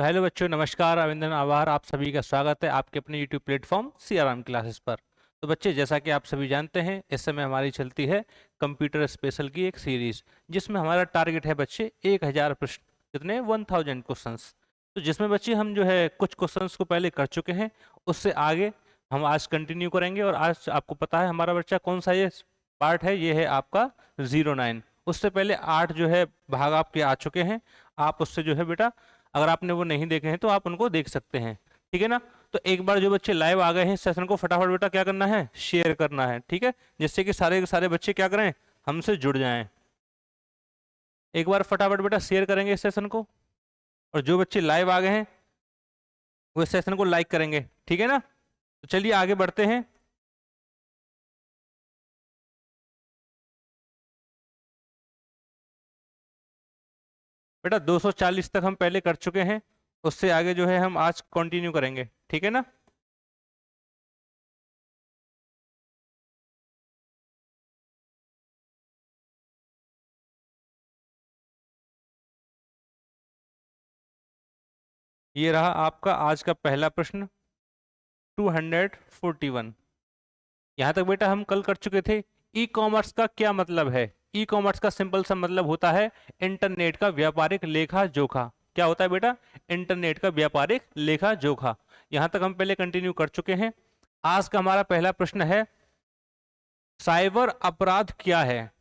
तो हेलो बच्चों, नमस्कार, अभिनंदन, आभार, आप सभी का स्वागत है आपके अपने यूट्यूब प्लेटफॉर्म सीआरएम क्लासेस पर। तो बच्चे, जैसा कि आप सभी जानते हैं, इस समय हमारी चलती है कंप्यूटर स्पेशल की एक सीरीज, जिसमें हमारा टारगेट है बच्चे 1000 प्रश्न, कितने 1000 क्वेश्चंस। तो जिसमें बच्चे हम जो है कुछ क्वेश्चंस को पहले कर चुके हैं, उससे आगे हम आज कंटिन्यू करेंगे। और आज आपको पता है हमारा बच्चा कौन सा ये पार्ट है, ये है आपका 09। उससे पहले 8 जो है भाग आपके आ चुके हैं। आप उससे जो है बेटा, अगर आपने वो नहीं देखे हैं तो आप उनको देख सकते हैं, ठीक है ना। तो एक बार जो बच्चे लाइव आ गए हैं सेशन को फटाफट बेटा क्या करना है, शेयर करना है, ठीक है, जिससे कि सारे के सारे बच्चे क्या करें, हमसे जुड़ जाएं। एक बार फटाफट बेटा शेयर करेंगे इस सेशन को, और जो बच्चे लाइव आ गए हैं वो इस सेशन को लाइक करेंगे, ठीक है ना। तो चलिए आगे बढ़ते हैं। बेटा 240 तक हम पहले कर चुके हैं, उससे आगे जो है हम आज कंटिन्यू करेंगे, ठीक है ना। ये रहा आपका आज का पहला प्रश्न, 241। यहाँ तक बेटा हम कल कर चुके थे। ई कॉमर्स का क्या मतलब है? ई कॉमर्स का सिंपल सा मतलब होता है इंटरनेट का व्यापारिक लेखा जोखा। क्या होता है बेटा? इंटरनेट का व्यापारिक लेखा जोखा। यहाँ तक हम पहले कंटिन्यू कर चुके हैं। आज का हमारा पहला प्रश्न है, साइबर अपराध क्या है?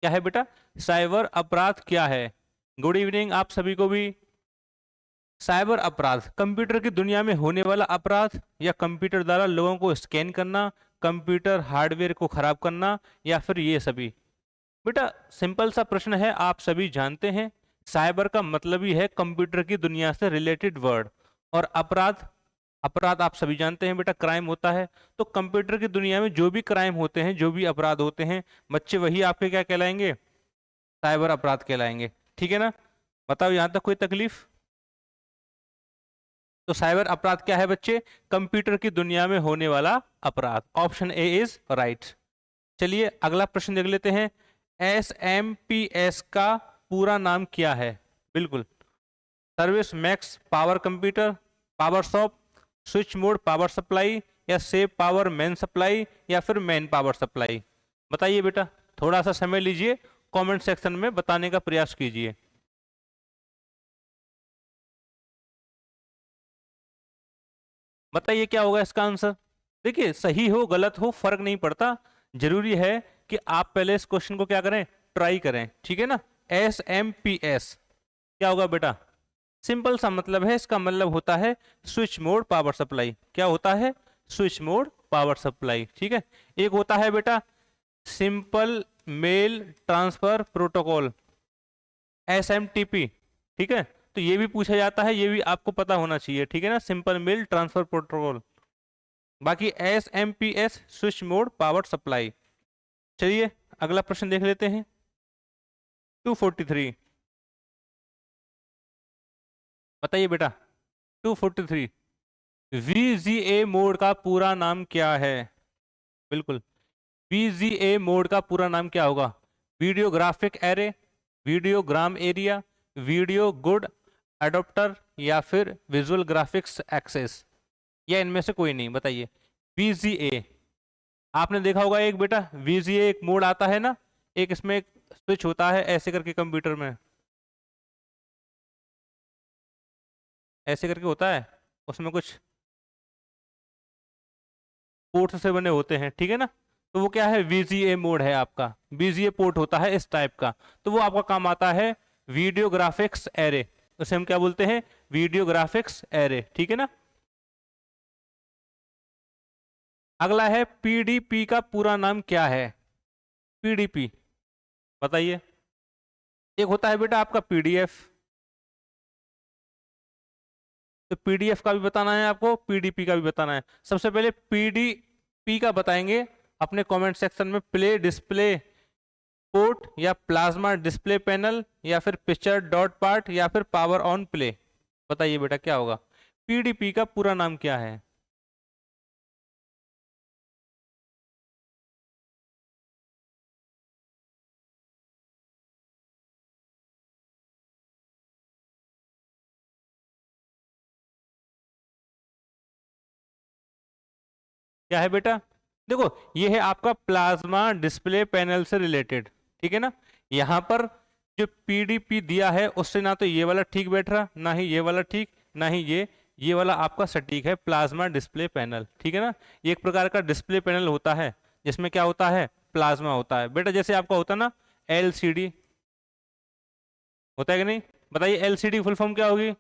क्या है बेटा? साइबर अपराध क्या है? गुड इवनिंग आप सभी को भी। साइबर अपराध कंप्यूटर की दुनिया में होने वाला अपराध, या कंप्यूटर द्वारा लोगों को स्कैन करना, कंप्यूटर हार्डवेयर को खराब करना, या फिर ये सभी। बेटा सिंपल सा प्रश्न है, आप सभी जानते हैं साइबर का मतलब ही है कंप्यूटर की दुनिया से रिलेटेड वर्ड। और अपराध, अपराध आप सभी जानते हैं बेटा क्राइम होता है। तो कंप्यूटर की दुनिया में जो भी क्राइम होते हैं, जो भी अपराध होते हैं बच्चे, वही आपके क्या कहलाएंगे? साइबर अपराध कहलाएंगे, ठीक है ना। बताओ यहां तक कोई तकलीफ? तो साइबर अपराध क्या है बच्चे? कंप्यूटर की दुनिया में होने वाला अपराध। Option A is right. चलिए अगला प्रश्न देख लेते हैं। एस का पूरा नाम क्या है? बिल्कुल, service max power computer, power shop, switch mode power supply, या सेव पावर मेन सप्लाई, या फिर मेन पावर सप्लाई। बताइए बेटा, थोड़ा सा समय लीजिए, कमेंट सेक्शन में बताने का प्रयास कीजिए। बताइए क्या होगा इसका आंसर। देखिए सही हो गलत हो फर्क नहीं पड़ता, जरूरी है कि आप पहले इस क्वेश्चन को क्या करें, ट्राई करें, ठीक है ना। एस क्या होगा बेटा? सिंपल सा मतलब है, इसका मतलब होता है स्विच मोड पावर सप्लाई। क्या होता है? स्विच मोड पावर सप्लाई, ठीक है। एक होता है बेटा simple mail transfer protocol, SMTP, ठीक है। तो ये भी पूछा जाता है, ये भी आपको पता होना चाहिए, ठीक है ना, सिंपल मेल ट्रांसफर प्रोटोकॉल। बाकी SMPS switch mode power supply. चलिए अगला प्रश्न देख लेते हैं। 243, बताइए बेटा। 243, VGA मोड का पूरा नाम क्या है? बिल्कुल, VGA मोड का पूरा नाम क्या होगा? Video graphic array, videogram area, video good adopter, या फिर विजुअल ग्राफिक्स एक्सेस, या इनमें से कोई नहीं। बताइए। VGA, आपने देखा होगा एक बेटा VGA एक मोड आता है ना, एक इसमें एक स्विच होता है ऐसे करके कंप्यूटर में, ऐसे करके होता है, उसमें कुछ पोर्ट से बने होते हैं, ठीक है ना। तो वो क्या है? VGA मोड है आपका, VGA पोर्ट होता है इस टाइप का। तो वो आपका काम आता है वीडियो ग्राफिक्स एरे, उसे हम क्या बोलते हैं? वीडियो ग्राफिक्स एरे, ठीक है ना। अगला है PDP का पूरा नाम क्या है? PDP, बताइए। एक होता है बेटा आपका PDF, तो PDF का भी बताना है आपको, PDP का भी बताना है। सबसे पहले PDP का बताएंगे अपने कमेंट सेक्शन में। प्ले डिस्प्ले पोर्ट, या प्लाज्मा डिस्प्ले पैनल, या फिर पिक्चर डॉट पार्ट, या फिर पावर ऑन प्ले। बताइए बेटा क्या होगा? PDP का पूरा नाम क्या है? क्या है बेटा, देखो ये है आपका प्लाज्मा डिस्प्ले पैनल से रिलेटेड, ठीक है ना। यहाँ पर जो पीडीपी दिया है उससे ना तो ये वाला ठीक बैठ रहा, ना ही ये वाला ठीक, ना ही ये वाला आपका सटीक है, प्लाज्मा डिस्प्ले पैनल, ठीक है ना। ये एक प्रकार का डिस्प्ले पैनल होता है जिसमें क्या होता है, प्लाज्मा होता है बेटा। जैसे आपका होता है ना एलसीडी, होता है कि नहीं, बताइए एलसीडी फुल फॉर्म क्या होगी,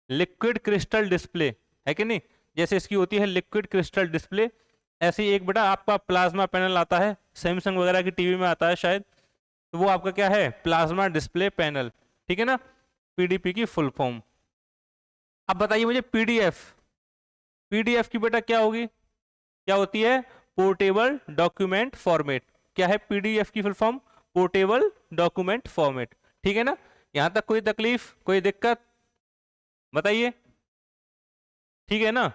लिक्विड क्रिस्टल डिस्प्ले, है कि नहीं। जैसे इसकी होती है लिक्विड क्रिस्टल डिस्प्ले, ऐसे ही एक बेटा आपका प्लाज्मा पैनल आता है, सैमसंग वगैरह की टीवी में आता है शायद, तो वो आपका क्या है, प्लाज्मा डिस्प्ले पैनल, ठीक है ना, पीडीपी की फुल फॉर्म। अब बताइए मुझे पीडीएफ, पीडीएफ की बेटा क्या होगी, क्या होती है, पोर्टेबल डॉक्यूमेंट फॉर्मेट। क्या है पीडीएफ की full form, portable document format, ठीक है ना। यहां तक कोई तकलीफ, कोई दिक्कत, बताइए, ठीक है ना।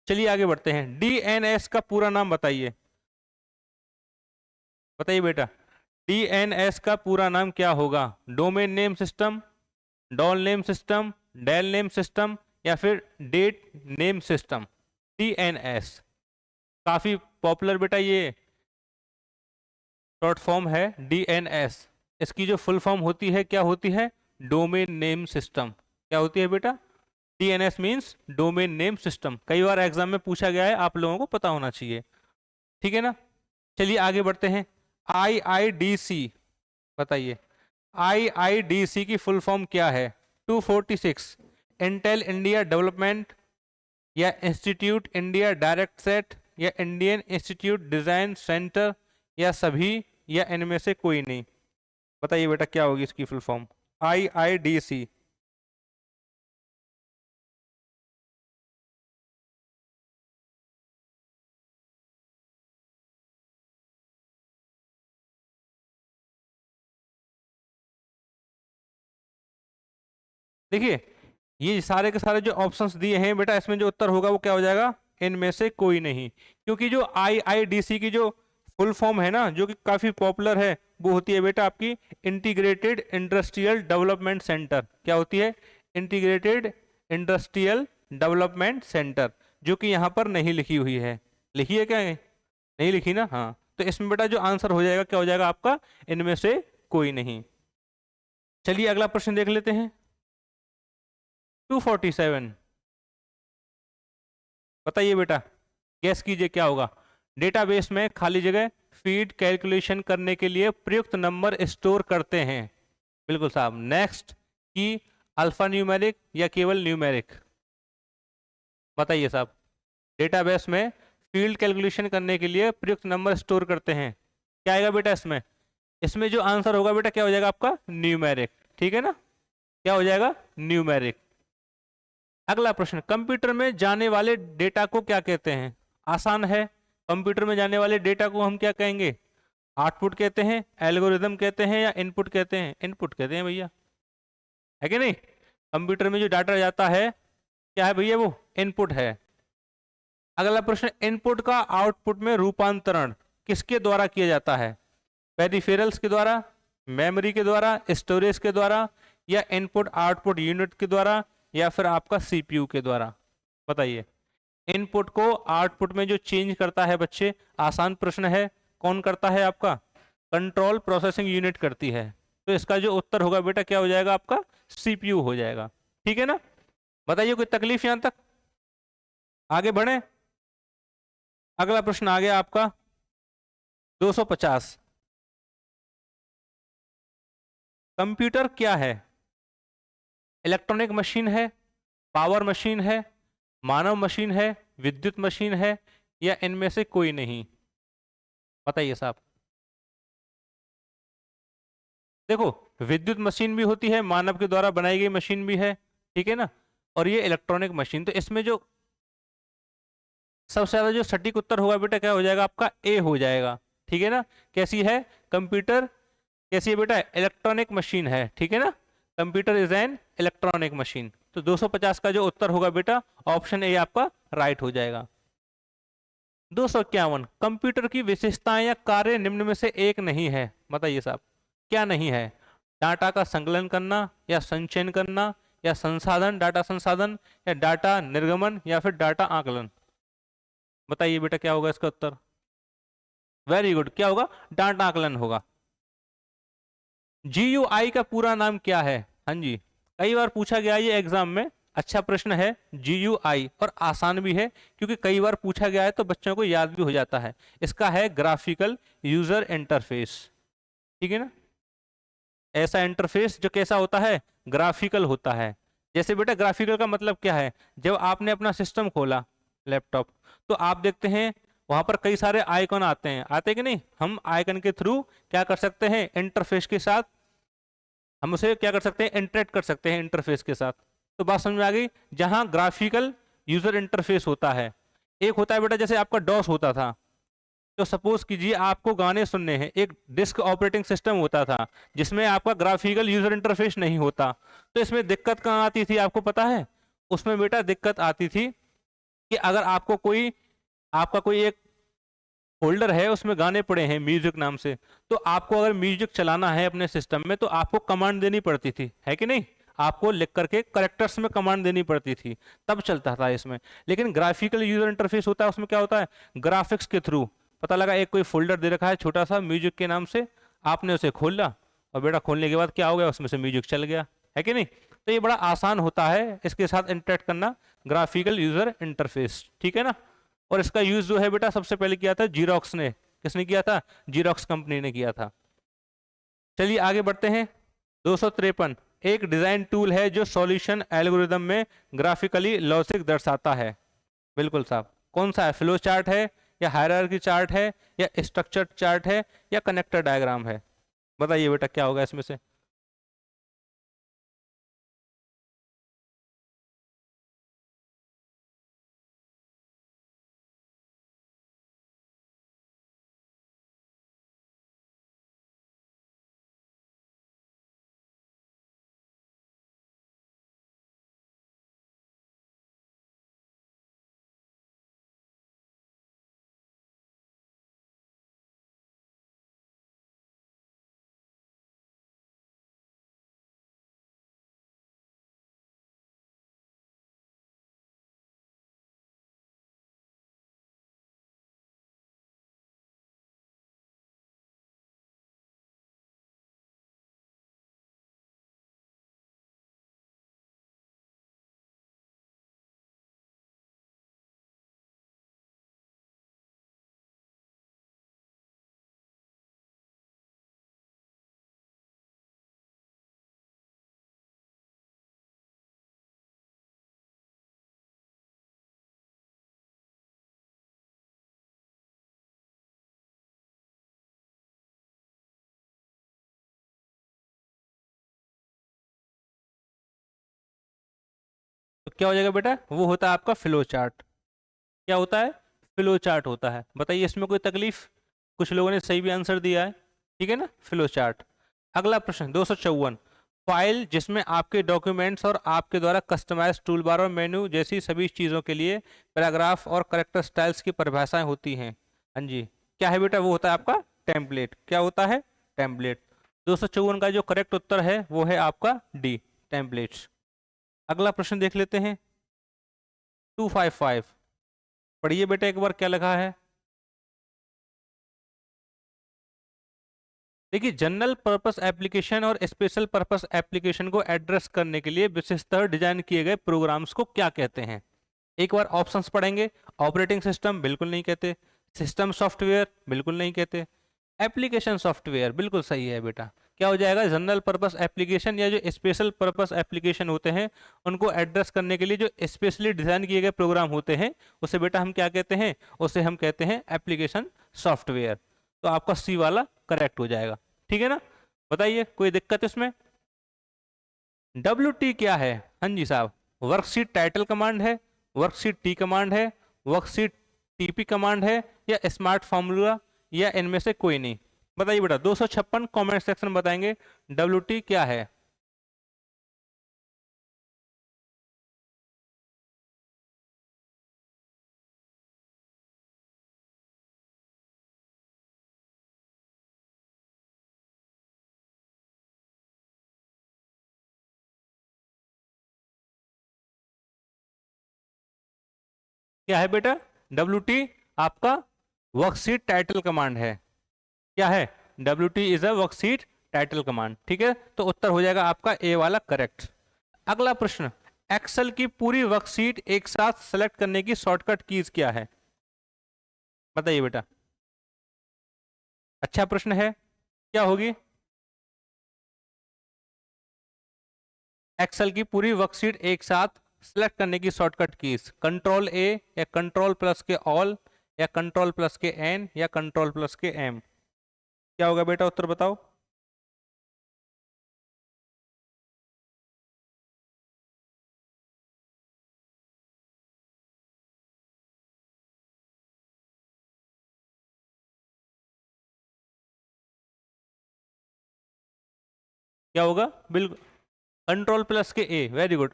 चलिए आगे बढ़ते हैं, डीएनएस का पूरा नाम बताइए, बताइए बेटा, डीएनएस का पूरा नाम क्या होगा, domain name system, doll name system, dell name system, या फिर डेट नेम सिस्टम। डीएनएस काफी पॉपुलर बेटा, ये शॉर्ट फॉर्म है डीएनएस। इसकी जो फुल फॉर्म होती है क्या होती है, डोमेन नेम सिस्टम। क्या होती है बेटा, DNS means domain name system. कई बार एग्जाम में पूछा गया है, आप लोगों को पता होना चाहिए, ठीक है ना। चलिए आगे बढ़ते हैं, आईआईडीसी बताइए, आईआईडीसी की फुल फॉर्म क्या है, 246 इंटेल इंडिया डेवलपमेंट, या इंस्टीट्यूट इंडिया डायरेक्ट सेट, या इंडियन इंस्टीट्यूट डिजाइन सेंटर, या सभी, या इनमें से कोई नहीं। बताइए बेटा क्या होगी इसकी फुल फॉर्म, आईआईडीसी। देखिए ये सारे के सारे जो ऑप्शंस दिए हैं बेटा, इसमें जो उत्तर होगा वो क्या हो जाएगा, इनमें से कोई नहीं। क्योंकि जो आईआईडीसी की जो फुल फॉर्म है ना, जो कि काफी पॉपुलर है, वो होती है बेटा आपकी इंटीग्रेटेड इंडस्ट्रियल डेवलपमेंट सेंटर। क्या होती है, इंटीग्रेटेड इंडस्ट्रियल डेवलपमेंट सेंटर, जो कि यहाँ पर नहीं लिखी हुई है। लिखी है क्या, नहीं लिखी ना, हाँ। तो इसमें बेटा जो आंसर हो जाएगा क्या हो जाएगा आपका, इनमें से कोई नहीं। चलिए अगला प्रश्न देख लेते हैं, 247, बताइए बेटा, गैस कीजिए क्या होगा। डेटाबेस में खाली जगह फीड कैलकुलेशन करने के लिए प्रयुक्त नंबर स्टोर करते हैं, बिल्कुल साहब। नेक्स्ट की अल्फा न्यूमेरिक या केवल न्यूमेरिक, बताइए साहब। डेटाबेस में फील्ड कैलकुलेशन करने के लिए प्रयुक्त नंबर स्टोर करते हैं, क्या आएगा बेटा इसमें, इसमें जो आंसर होगा बेटा क्या हो जाएगा आपका, न्यूमेरिक, ठीक है ना, क्या हो जाएगा, न्यूमेरिक। अगला प्रश्न, कंप्यूटर में जाने वाले डेटा को क्या कहते हैं, आसान है। कंप्यूटर में जाने वाले डेटा को हम क्या कहेंगे, आउटपुट कहते हैं, एल्गोरिदम कहते हैं, या इनपुट कहते हैं, इनपुट कहते हैं भैया, है कि नहीं। कंप्यूटर में जो डाटा जाता है क्या है भैया, वो इनपुट है। अगला प्रश्न, इनपुट का आउटपुट में रूपांतरण किसके द्वारा किया जाता है, पेरिफेरल्स के द्वारा, मेमोरी के द्वारा, स्टोरेज के द्वारा, या इनपुट आउटपुट यूनिट के द्वारा, या फिर आपका सीपीयू के द्वारा। बताइए, इनपुट को आउटपुट में जो चेंज करता है बच्चे, आसान प्रश्न है, कौन करता है, आपका कंट्रोल प्रोसेसिंग यूनिट करती है। तो इसका जो उत्तर होगा बेटा क्या हो जाएगा आपका, सीपीयू हो जाएगा, ठीक है ना। बताइए कोई तकलीफ यहां तक, आगे बढ़े। अगला प्रश्न आ गया आपका 250, कंप्यूटर क्या है, इलेक्ट्रॉनिक मशीन है, पावर मशीन है, मानव मशीन है, विद्युत मशीन है, या इनमें से कोई नहीं। बताइए साहब। देखो विद्युत मशीन भी होती है, मानव के द्वारा बनाई गई मशीन भी है, ठीक है ना, और ये इलेक्ट्रॉनिक मशीन। तो इसमें जो सबसे ज्यादा जो सटीक उत्तर होगा बेटा क्या हो जाएगा आपका, ए हो जाएगा, ठीक है ना। कैसी है कंप्यूटर, कैसी है बेटा, इलेक्ट्रॉनिक मशीन है, ठीक है ना, computer is an electronic machine. तो 250 का जो उत्तर होगा बेटा ऑप्शन ए आपका राइट हो जाएगा। 251, कंप्यूटर की विशेषताएं या कार्य निम्न में से एक नहीं है। बताइए साहब क्या नहीं है, डाटा का संकलन करना, या संचयन करना, या संसाधन, डाटा संसाधन, या डाटा निर्गमन, या फिर डाटा आकलन। बताइए बेटा क्या होगा इसका उत्तर? वेरी गुड, क्या होगा? डाटा आकलन होगा। जीयूआई का पूरा नाम क्या है? हाँ जी, कई बार पूछा गया ये एग्जाम में, अच्छा प्रश्न है। जीयूआई, और आसान भी है क्योंकि कई बार पूछा गया है तो बच्चों को याद भी हो जाता है। इसका है ग्राफिकल यूजर इंटरफेस। ठीक है ना? ऐसा इंटरफेस जो कैसा होता है? ग्राफिकल होता है। जैसे बेटा ग्राफिकल का मतलब क्या है? जब आपने अपना सिस्टम खोला, लैपटॉप, तो आप देखते हैं वहां पर कई सारे आइकन आते हैं, आते कि नहीं? हम आइकन के थ्रू क्या कर सकते हैं? इंटरफेस के साथ हम उसे क्या कर सकते हैं? इंटरेक्ट कर सकते हैं इंटरफेस के साथ। तो बात समझ में आ गई? जहां ग्राफिकल यूजर इंटरफेस होता है। एक होता है बेटा जैसे आपका डॉस होता था, तो सपोज कीजिए आपको गाने सुनने हैं, एक डिस्क ऑपरेटिंग सिस्टम होता था जिसमें आपका ग्राफिकल यूजर इंटरफेस नहीं होता। तो इसमें दिक्कत कहाँ आती थी आपको पता है? उसमें बेटा दिक्कत आती थी कि अगर आपको कोई, आपका कोई एक फोल्डर है उसमें गाने पड़े हैं म्यूजिक नाम से, तो आपको अगर म्यूजिक चलाना है अपने सिस्टम में तो आपको कमांड देनी पड़ती थी, है कि नहीं? आपको लिख करके करेक्टर्स में कमांड देनी पड़ती थी, तब चलता था इसमें। लेकिन ग्राफिकल यूजर इंटरफेस होता है, उसमें क्या होता है? ग्राफिक्स के थ्रू पता लगा एक कोई फोल्डर दे रखा है छोटा सा म्यूजिक के नाम से, आपने उसे खोला और बेटा खोलने के बाद क्या हो गया? उसमें से म्यूजिक चल गया, है कि नहीं? तो ये बड़ा आसान होता है इसके साथ इंटरेक्ट करना, ग्राफिकल यूजर इंटरफेस। ठीक है ना? और इसका यूज जो है बेटा सबसे पहले किया था जीरोक्स ने। किसने किया था? जीरोक्स कंपनी ने किया था। चलिए आगे बढ़ते हैं। 253, एक डिजाइन टूल है जो सॉल्यूशन एल्गोरिदम में ग्राफिकली लॉजिक दर्शाता है। बिल्कुल साहब, कौन सा है? फ्लो चार्ट है, या हायरार्की चार्ट है, या स्ट्रक्चर चार्ट है, या कनेक्टर डायग्राम है? बताइए बेटा क्या होगा इसमें से? तो क्या हो जाएगा बेटा? वो होता है आपका फ्लो चार्ट। क्या होता है? फ्लो चार्ट होता है। बताइए इसमें कोई तकलीफ? कुछ लोगों ने सही भी आंसर दिया है। ठीक है ना? Flow chart. अगला प्रश्न 254, फाइल जिसमें आपके डॉक्यूमेंट्स और आपके द्वारा कस्टमाइज टूल बार और मेन्यू जैसी सभी चीज़ों के लिए पैराग्राफ और करेक्टर स्टाइल्स की परिभाषाएं होती हैं। हाँ जी, क्या है बेटा? वो होता है आपका टेम्पलेट। क्या होता है? टेम्पलेट। 254 का जो करेक्ट उत्तर है वो है आपका डी, टेम्पलेट्स। अगला प्रश्न देख लेते हैं। 255, पढ़िए बेटा एक बार क्या लिखा है। देखिए, जनरल पर्पस एप्लीकेशन और स्पेशल पर्पस एप्लीकेशन को एड्रेस करने के लिए विशेषतः डिजाइन किए गए प्रोग्राम्स को क्या कहते हैं? एक बार ऑप्शंस पढ़ेंगे। ऑपरेटिंग सिस्टम बिल्कुल नहीं कहते, सिस्टम सॉफ्टवेयर बिल्कुल नहीं कहते, एप्लीकेशन सॉफ्टवेयर बिल्कुल सही है बेटा। क्या हो जाएगा? जनरल पर्पस एप्लीकेशन या जो स्पेशल पर्पस एप्लीकेशन होते हैं उनको एड्रेस करने के लिए जो स्पेशली डिजाइन किए गए प्रोग्राम होते हैं उसे बेटा हम क्या कहते हैं? उसे हम कहते हैं एप्लीकेशन सॉफ्टवेयर। तो आपका सी वाला करेक्ट हो जाएगा। ठीक है ना? बताइए कोई दिक्कत इसमें? WT क्या है? हाँ जी साहब, वर्कशीट टाइटल कमांड है, वर्कशीट टी कमांड है, वर्कशीट TP कमांड है, या स्मार्ट फॉर्मूला, या इनमें से कोई नहीं? बताइए बेटा। 256 कमेंट सेक्शन में बताएंगे WT क्या है। क्या है बेटा? WT आपका वर्कशीट टाइटल कमांड है। क्या है? WT is a worksheet title command. ठीक है, तो उत्तर हो जाएगा आपका ए वाला करेक्ट। अगला प्रश्न, एक्सेल की पूरी वर्कशीट एक साथ सेलेक्ट करने की शॉर्टकट कीज क्या है? बताइए बेटा। अच्छा प्रश्न है, क्या होगी? एक्सेल की पूरी वर्कशीट एक साथ सेलेक्ट करने की शॉर्टकट कीज, कंट्रोल ए या कंट्रोल प्लस के ऑल या कंट्रोल प्लस के एन या कंट्रोल प्लस के एम। क्या होगा बेटा, उत्तर बताओ। क्या होगा? बिल्कुल, कंट्रोल प्लस के ए, वेरी गुड।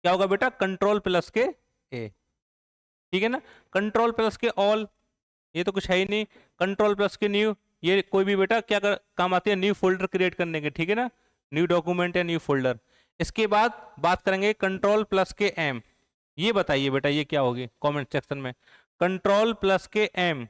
क्या होगा बेटा? कंट्रोल प्लस के ए। ठीक है ना। कंट्रोल प्लस के ऑल, ये तो कुछ है ही नहीं। कंट्रोल प्लस के न्यू, ये कोई भी बेटा क्या काम आती है? न्यू फोल्डर क्रिएट करने के। ठीक है ना, न्यू डॉक्यूमेंट या न्यू फोल्डर। इसके बाद बात करेंगे कंट्रोल प्लस के एम। ये बताइए बेटा, ये क्या होगी कमेंट सेक्शन में। कंट्रोल प्लस के एम,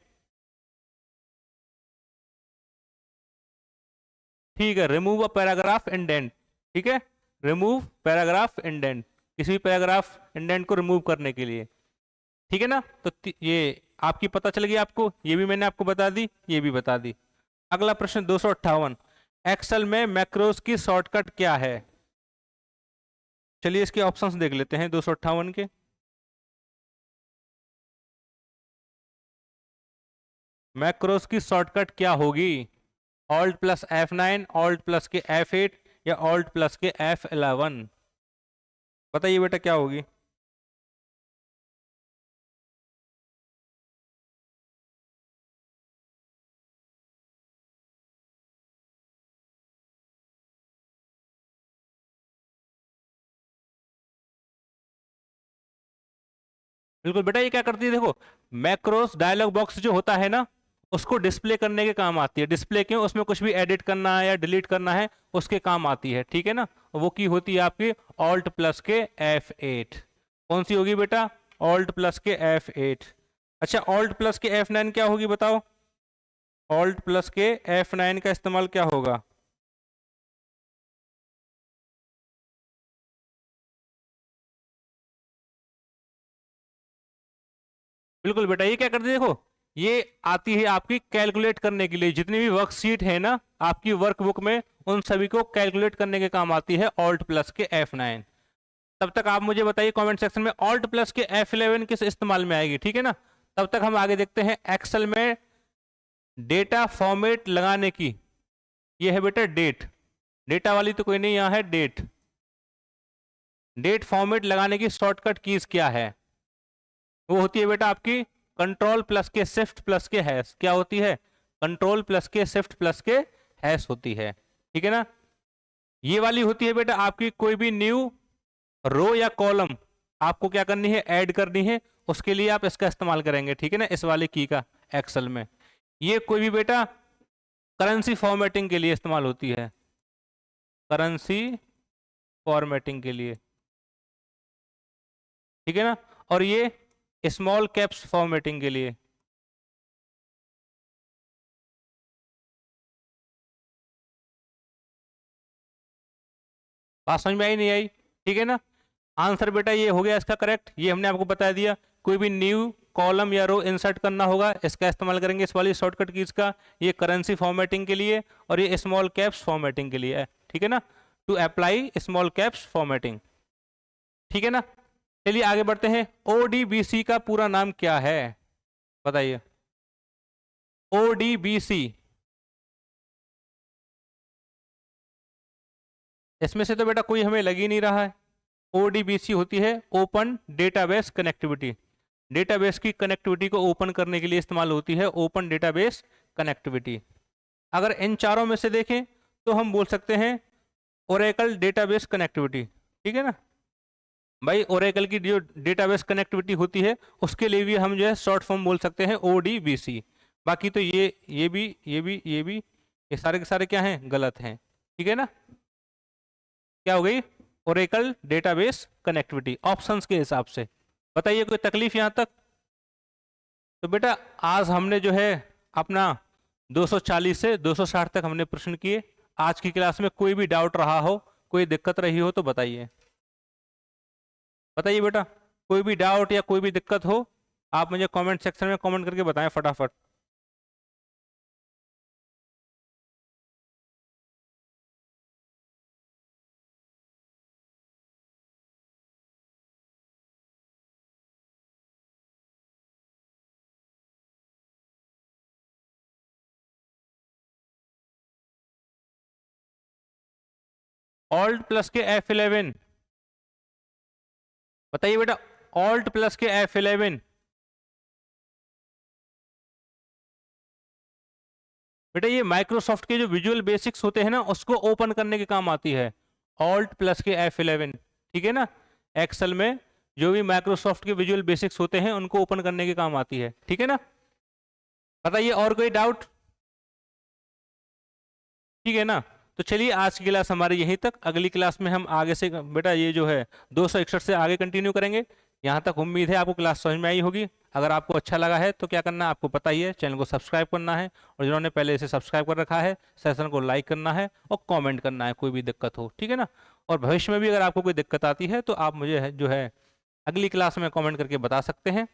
ठीक है, रिमूव अ पैराग्राफ इंडेंट। ठीक है, रिमूव पैराग्राफ इंडेंट, किसी भी पैराग्राफ इंडेंट को रिमूव करने के लिए। ठीक है ना, तो ये आपकी पता चल गई आपको, ये भी मैंने आपको बता दी, ये भी बता दी। अगला प्रश्न 258, एक्सेल में मैक्रोस की शॉर्टकट क्या है? चलिए इसके ऑप्शंस देख लेते हैं 258 के। मैक्रोस की शॉर्टकट क्या होगी? Alt plus F9, alt plus के F8 या ऑल्ट प्लस के F11? बताइए बेटा क्या होगी। बिल्कुल बेटा, ये क्या करती है देखो, मैक्रोस डायलॉग बॉक्स जो होता है ना, उसको डिस्प्ले करने के काम आती है। डिस्प्ले क्यों? उसमें कुछ भी एडिट करना है या डिलीट करना है, उसके काम आती है। ठीक है ना, वो की होती है आपकी ऑल्ट प्लस के F8। कौन सी होगी बेटा? ऑल्ट प्लस के F8। अच्छा, ऑल्ट प्लस के F9 क्या होगी बताओ? ऑल्ट प्लस के F9 का इस्तेमाल क्या होगा? बिल्कुल बेटा, ये क्या करती है देखो, ये आती है आपकी कैलकुलेट करने के लिए। जितनी भी वर्कशीट है ना आपकी वर्कबुक में, उन सभी को कैलकुलेट करने के काम आती है ऑल्ट प्लस के F9। तब तक आप मुझे बताइए कमेंट सेक्शन में, ऑल्ट प्लस के F11 किस इस्तेमाल में आएगी? ठीक है ना, तब तक हम आगे देखते हैं एक्सेल में डेटा फॉर्मेट लगाने की। ये है बेटा डेट, डेटा वाली तो कोई नहीं, यहाँ है डेट। डेट फॉर्मेट लगाने की शॉर्टकट कीज क्या है? वो होती है बेटा आपकी कंट्रोल प्लस के शिफ्ट प्लस के हैश। क्या होती है? कंट्रोल प्लस के शिफ्ट प्लस के हैश होती है। ठीक है ना, ये वाली होती है बेटा आपकी कोई भी न्यू रो या कॉलम आपको क्या करनी है? ऐड करनी है, उसके लिए आप इसका इस्तेमाल करेंगे। ठीक है ना, इस वाले की का एक्सेल में। ये कोई भी बेटा करेंसी फॉर्मेटिंग के लिए इस्तेमाल होती है, करेंसी फॉर्मेटिंग के लिए। ठीक है ना, और ये स्मॉल कैप्स फॉर्मेटिंग के लिए। बात समझ में आई नहीं आई? ठीक है ना, आंसर बेटा ये हो गया इसका करेक्ट, ये हमने आपको बता दिया। कोई भी न्यू कॉलम या रो इंसर्ट करना होगा, इसका इस्तेमाल करेंगे, इस वाली शॉर्टकट की इसका। ये करेंसी फॉर्मेटिंग के लिए और ये स्मॉल कैप्स फॉर्मेटिंग के लिए है। ठीक है ना, to apply small caps formatting. ठीक है ना, चलिए आगे बढ़ते हैं। ODBC का पूरा नाम क्या है? बताइए। ODBC, इसमें से तो बेटा कोई हमें लग ही नहीं रहा है। ODBC होती है ओपन डेटाबेस कनेक्टिविटी। डेटाबेस की कनेक्टिविटी को ओपन करने के लिए इस्तेमाल होती है ओपन डेटाबेस कनेक्टिविटी। अगर इन चारों में से देखें तो हम बोल सकते हैं ओरेकल डेटाबेस कनेक्टिविटी। ठीक है ना भाई, ओरेकल की जो डेटाबेस कनेक्टिविटी होती है उसके लिए भी हम जो है शॉर्ट फॉर्म बोल सकते हैं ODBC। बाकी तो ये सारे के सारे क्या हैं? गलत हैं। ठीक है ना, क्या हो गई? ओरेकल डेटाबेस कनेक्टिविटी ऑप्शंस के हिसाब से। बताइए कोई तकलीफ यहाँ तक? तो बेटा आज हमने जो है अपना 240 से 260 तक हमने प्रश्न किए। आज की क्लास में कोई भी डाउट रहा हो, कोई दिक्कत रही हो तो बताइए। बताइए बेटा, कोई भी डाउट या कोई भी दिक्कत हो आप मुझे कमेंट सेक्शन में कमेंट करके बताएं फटाफट। ऑल्ट प्लस के F11, बताइए बेटा, ऑल्ट प्लस के F11। बेटा ये माइक्रोसॉफ्ट के जो विजुअल बेसिक्स होते हैं ना उसको ओपन करने के काम आती है, ऑल्ट प्लस के F11, ठीक है ना। एक्सेल में जो भी माइक्रोसॉफ्ट के विजुअल बेसिक्स होते हैं उनको ओपन करने के काम आती है, ठीक है ना। बताइए और कोई डाउट? ठीक है ना। तो चलिए आज की क्लास हमारी यहीं तक, अगली क्लास में हम आगे से बेटा ये जो है 261 से आगे कंटिन्यू करेंगे। यहाँ तक उम्मीद है आपको क्लास समझ में आई होगी। अगर आपको अच्छा लगा है तो क्या करना है आपको पता ही है, चैनल को सब्सक्राइब करना है, और जिन्होंने पहले इसे सब्सक्राइब कर रखा है सेशन को लाइक करना है और कॉमेंट करना है कोई भी दिक्कत हो, ठीक है ना। और भविष्य में भी अगर आपको कोई दिक्कत आती है तो आप मुझे जो है अगली क्लास में कॉमेंट करके बता सकते हैं।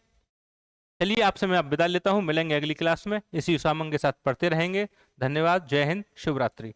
चलिए आपसे मैं अब विदा लेता हूँ, मिलेंगे अगली क्लास में इसी उसामंग के साथ पढ़ते रहेंगे। धन्यवाद, जय हिंद, शुभ रात्रि।